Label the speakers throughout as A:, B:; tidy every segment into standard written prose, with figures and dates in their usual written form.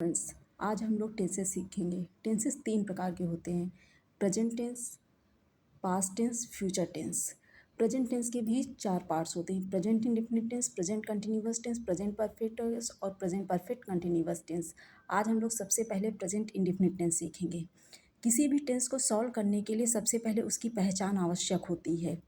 A: Friends, आज हम लोग टेंसेस सीखेंगे। टेंसेस तीन प्रकार के होते हैं: present tense, past tense, future tense. Present tense के भी चार पार्ट्स होते हैं: present indefinite tense, present continuous tense, present perfect tense और प्रेजेंट परफेक्ट कंटिन्यूअस टेंस। आज हम लोग सबसे पहले प्रेजेंट इंडेफिनिट टेंस सीखेंगे। किसी भी टेंस को सॉल्व करने के लिए सबसे पहले उसकी पहचान आवश्यक होती है।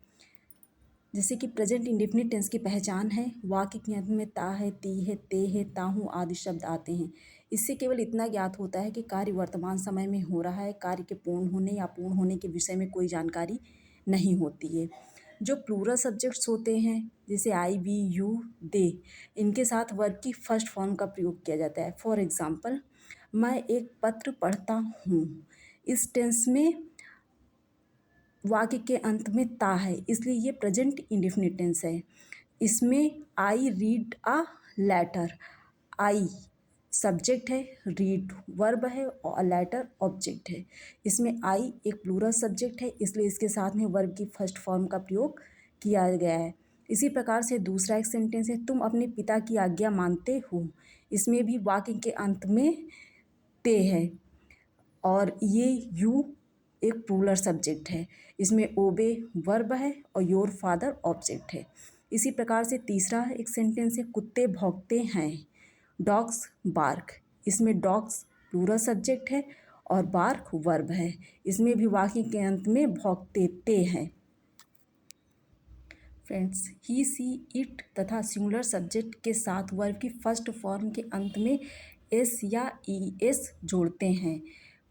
A: जैसे कि प्रेजेंट इंडेफिनिट टेंस की पहचान है, वाक्य के अंत में ता है, ती है, ते है, ताहू आदि शब्द आते हैं। इससे केवल इतना ज्ञात होता है कि कार्य वर्तमान समय में हो रहा है। कार्य के पूर्ण होने या पूर्ण होने के विषय में कोई जानकारी नहीं होती है। जो प्लूरल सब्जेक्ट्स होते हैं जैसे आई, वी, यू, दे, इनके साथ वर्ब की फर्स्ट फॉर्म का प्रयोग किया जाता है। फॉर एग्जाम्पल, मैं एक पत्र पढ़ता हूँ। इस टेंस में वाक्य के अंत में ता है, इसलिए ये प्रेजेंट इंडेफिनिट टेंस है। इसमें I read a letter, I subject है, रीड वर्ब है और लेटर ऑब्जेक्ट है। इसमें आई एक प्लूरल सब्जेक्ट है, इसलिए इसके साथ में वर्ब की फर्स्ट फॉर्म का प्रयोग किया गया है। इसी प्रकार से दूसरा एक सेंटेंस है, तुम अपने पिता की आज्ञा मानते हो। इसमें भी वाक्य के अंत में ते है और ये यू एक प्लूरल सब्जेक्ट है। इसमें ओबे वर्ब है और योर फादर ऑब्जेक्ट है। इसी प्रकार से तीसरा एक सेंटेंस है, कुत्ते भौंकते हैं, डॉग्स बार्क। इसमें डॉग्स प्लूरल सब्जेक्ट है और बार्क वर्ब है। इसमें भी वाक्य के अंत में भौंकते ते हैं। फ्रेंड्स, ही, सी, इट तथा सिंगुलर सब्जेक्ट के साथ वर्ब की फर्स्ट फॉर्म के अंत में एस या ई एस जोड़ते हैं।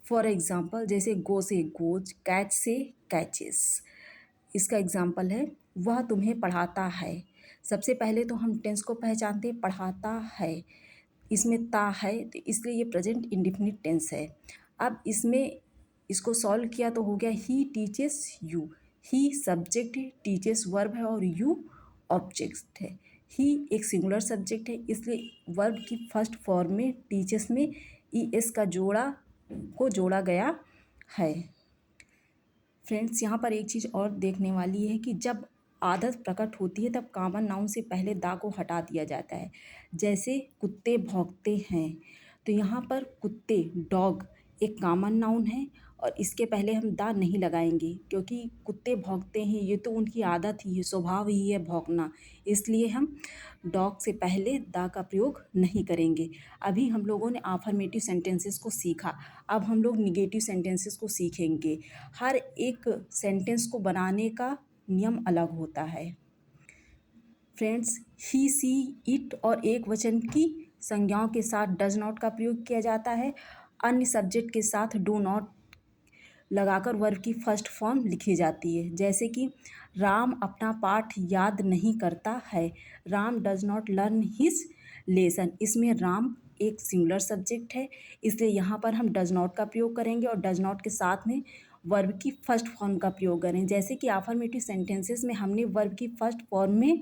A: फॉर एग्जाम्पल, जैसे गो से गोज, कैच से कैचेस। इसका एग्जाम्पल है, वह तुम्हें पढ़ाता है। सबसे पहले तो हम टेंस को पहचानते हैं, पढ़ाता है। इसमें ता है तो इसलिए ये प्रेजेंट इंडेफिनिट टेंस है। अब इसमें इसको सॉल्व किया तो हो गया, he teaches you. He subject है, टीचेस वर्ब है और यू ऑब्जेक्ट है। ही एक सिंगुलर सब्जेक्ट है, इसलिए वर्ब की फर्स्ट फॉर्म में टीचेस में ई एस का जोड़ा गया है। फ्रेंड्स, यहाँ पर एक चीज़ और देखने वाली है कि जब आदत प्रकट होती है तब कॉमन नाउन से पहले दा को हटा दिया जाता है। जैसे कुत्ते भौंकते हैं, तो यहाँ पर कुत्ते डॉग एक कॉमन नाउन है और इसके पहले हम दा नहीं लगाएंगे, क्योंकि कुत्ते भौंकते हैं ये तो उनकी आदत ही है, स्वभाव ही है भौंकना। इसलिए हम डॉग से पहले दा का प्रयोग नहीं करेंगे। अभी हम लोगों ने अफर्मेटिव सेंटेंसेस को सीखा, अब हम लोग निगेटिव सेंटेंसेस को सीखेंगे। हर एक सेंटेंस को बनाने का नियम अलग होता है। फ्रेंड्स, ही, सी, इट और एक वचन की संज्ञाओं के साथ डज नॉट का प्रयोग किया जाता है। अन्य सब्जेक्ट के साथ डू नॉट लगाकर वर्ब की फर्स्ट फॉर्म लिखी जाती है। जैसे कि राम अपना पाठ याद नहीं करता है, Ram does not learn his lesson. इसमें राम एक सिंगुलर सब्जेक्ट है, इसलिए यहाँ पर हम डज नॉट का प्रयोग करेंगे और डज नॉट के साथ में वर्ब की फर्स्ट फॉर्म का प्रयोग करें। जैसे कि अफर्मेटिव सेंटेंसेस में हमने वर्ब की फर्स्ट फॉर्म में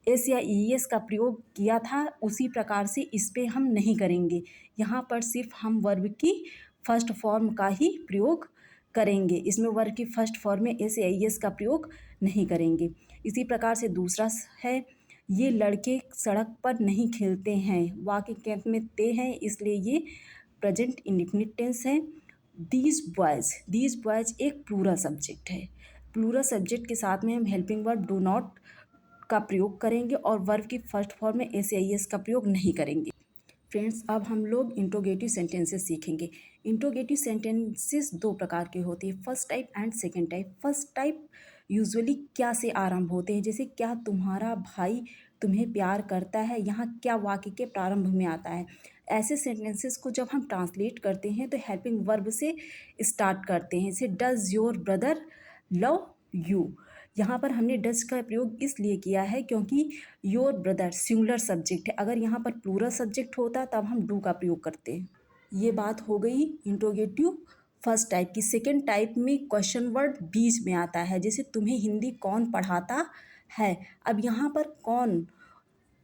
A: एस या ई एस का प्रयोग किया था, उसी प्रकार से इस पे हम नहीं करेंगे। यहाँ पर सिर्फ हम वर्ब की फर्स्ट फॉर्म का ही प्रयोग करेंगे। इसमें वर्ब की फर्स्ट फॉर्म में एस या ई एस का प्रयोग नहीं करेंगे। इसी प्रकार से दूसरा है, ये लड़के सड़क पर नहीं खेलते हैं। वाक्य के अंत में ते हैं, इसलिए ये प्रेजेंट इंडेफिनिट टेंस है। दीज बॉयज़ एक प्लूरल सब्जेक्ट है। प्लूरल सब्जेक्ट के साथ में हम हेल्पिंग वर्ब डू नॉट का प्रयोग करेंगे और वर्ब की फर्स्ट फॉर्म में एस या ई एस का प्रयोग नहीं करेंगे। फ्रेंड्स, अब हम लोग इंट्रोगेटिव सेंटेंसेस सीखेंगे। इंट्रोगेटिव सेंटेंसेस दो प्रकार के होते हैं, first type and second type. First type usually क्या से आरंभ होते हैं, जैसे क्या तुम्हारा भाई तुम्हें प्यार करता है। यहाँ क्या वाक्य के प्रारंभ में आता है। ऐसे सेंटेंसेस को जब हम ट्रांसलेट करते हैं तो हेल्पिंग वर्ब से स्टार्ट करते हैं। जैसे does your brother love you. यहाँ पर हमने डज का प्रयोग इसलिए किया है क्योंकि योर ब्रदर सिंगुलर सब्जेक्ट है। अगर यहाँ पर प्लूरल सब्जेक्ट होता तब हम डू का प्रयोग करते। ये बात हो गई इंट्रोगेटिव फर्स्ट टाइप की। सेकेंड टाइप में क्वेश्चन वर्ड बीच में आता है, जैसे तुम्हें हिंदी कौन पढ़ाता है। अब यहाँ पर कौन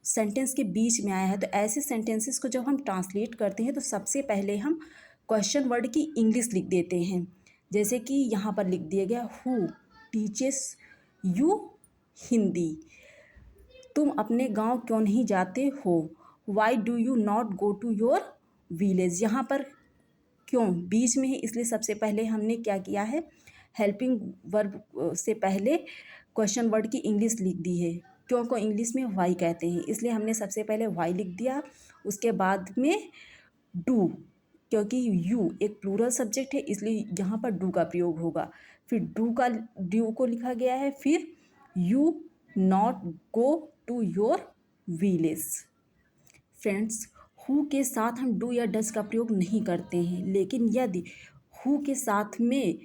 A: सेंटेंस के बीच में आया है, तो ऐसे सेंटेंसेस को जब हम ट्रांसलेट करते हैं तो सबसे पहले हम क्वेश्चन वर्ड की इंग्लिश लिख देते हैं। जैसे कि यहाँ पर लिख दिया गया, हु टीचेस यू हिंदी। तुम अपने गांव क्यों नहीं जाते हो, why do you not go to your village. यहाँ पर क्यों बीच में है, इसलिए सबसे पहले हमने क्या किया है, हेल्पिंग वर्ब से पहले क्वेश्चन वर्ड की इंग्लिश लिख दी है। क्यों को इंग्लिश में वाई कहते हैं, इसलिए हमने सबसे पहले वाई लिख दिया। उसके बाद में डू, क्योंकि यू एक प्लूरल सब्जेक्ट है इसलिए यहाँ पर डू का प्रयोग होगा। फिर डू को लिखा गया है। फिर you not go to your village. Friends, who के साथ हम डू या डज का प्रयोग नहीं करते हैं, लेकिन यदि हु के साथ में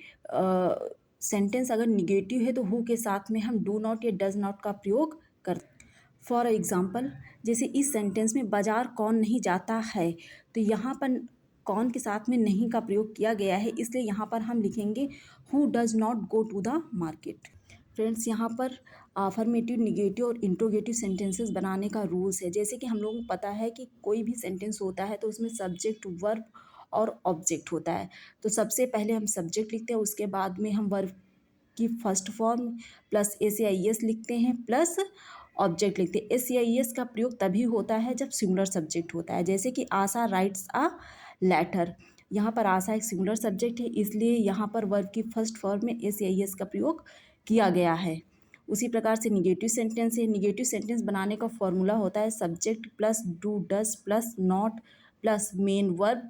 A: सेंटेंस अगर निगेटिव है तो हु के साथ में हम डू नॉट या डज नॉट का प्रयोग करते। फॉर एग्जाम्पल, जैसे इस सेंटेंस में बाजार कौन नहीं जाता है, तो यहाँ पर कौन के साथ में नहीं का प्रयोग किया गया है, इसलिए यहाँ पर हम लिखेंगे who does not go to the market. Friends, यहाँ पर अफर्मेटिव, निगेटिव और इंट्रोगेटिव सेंटेंसेस बनाने का रूल्स है। जैसे कि हम लोगों को पता है कि कोई भी सेंटेंस होता है तो उसमें सब्जेक्ट, वर्ब और ऑब्जेक्ट होता है। तो सबसे पहले हम सब्जेक्ट लिखते हैं, उसके बाद में हम वर्ब की फर्स्ट फॉर्म प्लस एस लिखते हैं प्लस ऑब्जेक्ट लिखते हैं। एस का प्रयोग तभी होता है जब सिंगुलर सब्जेक्ट होता है। जैसे कि आशा राइट्स अ लेटर, यहाँ पर आशा एक सिंगुलर सब्जेक्ट है इसलिए यहाँ पर वर्ब की फर्स्ट फॉर्म में एस का प्रयोग किया गया है। उसी प्रकार से निगेटिव सेंटेंस है। निगेटिव सेंटेंस बनाने का फॉर्मूला होता है subject plus do does plus not plus main verb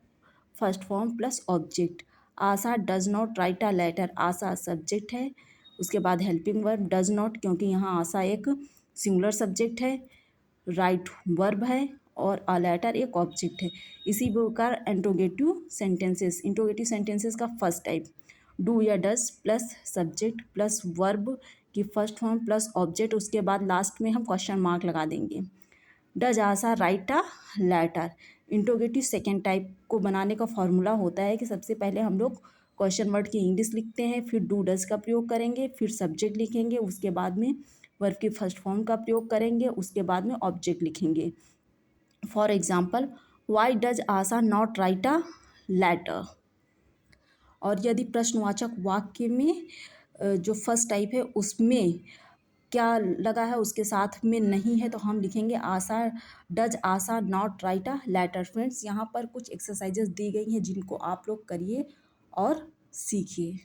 A: first form plus object. Asha does not write a letter, Asha subject है। उसके बाद हेल्पिंग वर्ब डज नॉट, क्योंकि यहाँ आशा एक सिंगुलर सब्जेक्ट है, राइट वर्ब है और अ लेटर एक ऑब्जेक्ट है। इसी प्रकार इंट्रोगेटिव सेंटेंसेस का फर्स्ट टाइप डू या does plus subject plus verb की फर्स्ट फॉर्म प्लस ऑब्जेक्ट, उसके बाद लास्ट में हम क्वेश्चन मार्क लगा देंगे। Does Asha write a letter. Interrogative second type को बनाने का फॉर्मूला होता है कि सबसे पहले हम लोग क्वेश्चन वर्ड की इंग्लिश लिखते हैं, फिर डू डज का प्रयोग करेंगे, फिर सब्जेक्ट लिखेंगे, उसके बाद में वर्ब की फर्स्ट फॉर्म का प्रयोग करेंगे, उसके बाद में ऑब्जेक्ट लिखेंगे। For example, why does Asha not write a letter. और यदि प्रश्नवाचक वाक्य में जो फर्स्ट टाइप है उसमें क्या लगा है उसके साथ में नहीं है तो हम लिखेंगे Asha does Asha not write a letter. Friends, यहाँ पर कुछ एक्सरसाइजेस दी गई हैं जिनको आप लोग करिए और सीखिए।